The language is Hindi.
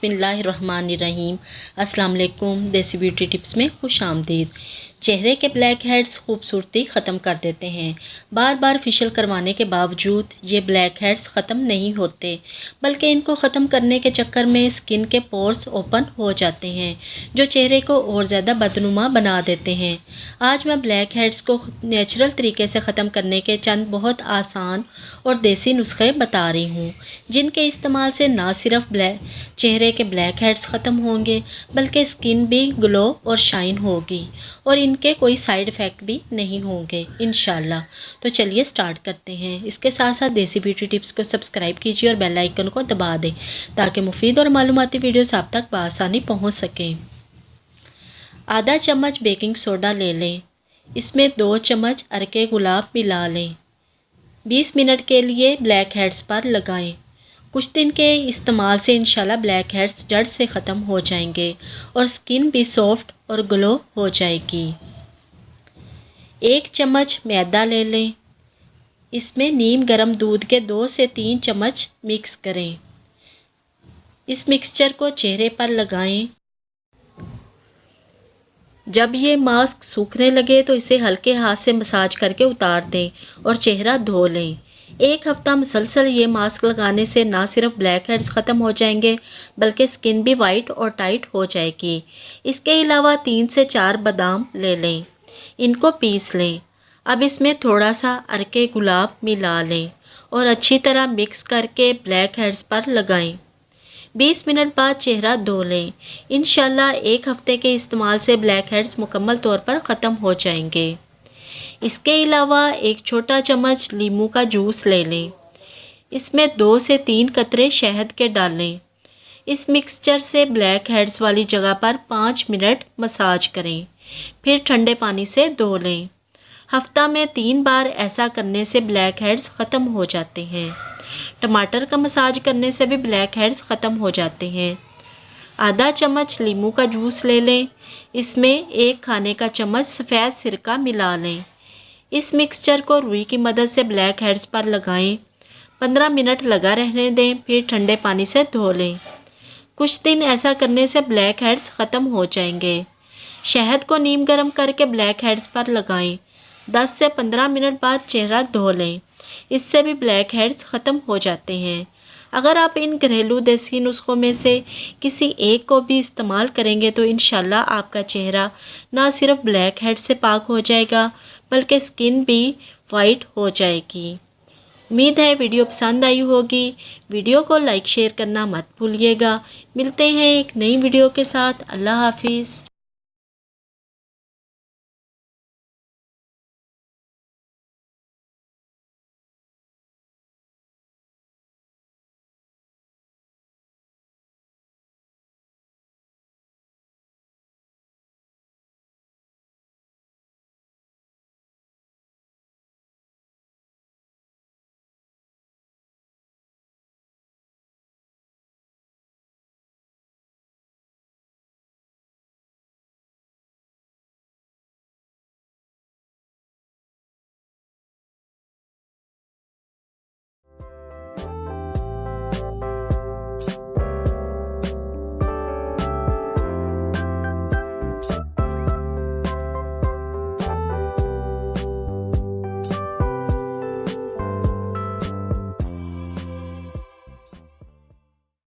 बिस्मिल्लाहिर्रहमानिर्रहीम। अस्सलाम वालेकुम। देसी ब्यूटी टिप्स में खुश आमदीद। चेहरे के ब्लैक हेड्स खूबसूरती ख़त्म कर देते हैं। बार बार फेशियल करवाने के बावजूद ये ब्लैक हेड्स ख़त्म नहीं होते, बल्कि इनको ख़त्म करने के चक्कर में स्किन के पोर्स ओपन हो जाते हैं, जो चेहरे को और ज़्यादा बदनुमा बना देते हैं। आज मैं ब्लैक हेड्स को नेचुरल तरीके से ख़त्म करने के चंद बहुत आसान और देसी नुस्खे बता रही हूँ, जिनके इस्तेमाल से ना सिर्फ चेहरे के ब्लैक हेड्स ख़त्म होंगे, बल्कि स्किन भी ग्लो और शाइन होगी और इनके कोई साइड इफ़ेक्ट भी नहीं होंगे इंशाल्लाह। तो चलिए स्टार्ट करते हैं। इसके साथ साथ देसी ब्यूटी टिप्स को सब्सक्राइब कीजिए और बेल आइकन को दबा दें, ताकि मुफीद और मालूमाती वीडियोस आप तक बआसानी पहुंच सकें। आधा चम्मच बेकिंग सोडा ले लें। इसमें 2 चम्मच अरके गुलाब मिला लें। 20 मिनट के लिए ब्लैक हेड्स पर लगाएं। कुछ दिन के इस्तेमाल से इंशाल्लाह ब्लैक हेड्स जड़ से ख़त्म हो जाएंगे और स्किन भी सॉफ्ट और ग्लो हो जाएगी। 1 चम्मच मैदा ले लें। इसमें नीम गर्म दूध के 2 से 3 चम्मच मिक्स करें। इस मिक्सचर को चेहरे पर लगाएं। जब ये मास्क सूखने लगे तो इसे हल्के हाथ से मसाज करके उतार दें और चेहरा धो लें। 1 हफ़्ता मुसलसल ये मास्क लगाने से ना सिर्फ ब्लैक हेड्स ख़त्म हो जाएंगे, बल्कि स्किन भी वाइट और टाइट हो जाएगी। इसके अलावा 3 से 4 बादाम ले लें, इनको पीस लें। अब इसमें थोड़ा सा अरके गुलाब मिला लें और अच्छी तरह मिक्स करके ब्लैक हेड्स पर लगाएं। 20 मिनट बाद चेहरा धो लें। इंशाल्लाह 1 हफ़्ते के इस्तेमाल से ब्लैक हेड्स मुकम्मल तौर पर ख़त्म हो जाएंगे। इसके अलावा 1 छोटा चम्मच नींबू का जूस ले लें। इसमें 2 से 3 कतरे शहद के डालें। इस मिक्सचर से ब्लैक हेड्स वाली जगह पर 5 मिनट मसाज करें, फिर ठंडे पानी से धो लें। हफ्ता में 3 बार ऐसा करने से ब्लैक हेड्स ख़त्म हो जाते हैं। टमाटर का मसाज करने से भी ब्लैक हेड्स ख़त्म हो जाते हैं। आधा चम्मच नींबू का जूस ले लें। इसमें 1 खाने का चम्मच सफ़ेद सिरका मिला लें। इस मिक्सचर को रुई की मदद से ब्लैक हेड्स पर लगाएं। 15 मिनट लगा रहने दें, फिर ठंडे पानी से धो लें। कुछ दिन ऐसा करने से ब्लैक हेड्स ख़त्म हो जाएंगे। शहद को नीम गर्म करके ब्लैक हेड्स पर लगाएं। 10 से 15 मिनट बाद चेहरा धो लें। इससे भी ब्लैक हेड्स ख़त्म हो जाते हैं। अगर आप इन घरेलू देसी नुस्खों में से किसी एक को भी इस्तेमाल करेंगे तो इंशाल्लाह आपका चेहरा ना सिर्फ ब्लैक हेड से पाक हो जाएगा, बल्कि स्किन भी वाइट हो जाएगी। उम्मीद है वीडियो पसंद आई होगी। वीडियो को लाइक शेयर करना मत भूलिएगा। मिलते हैं एक नई वीडियो के साथ। अल्लाह हाफिज़।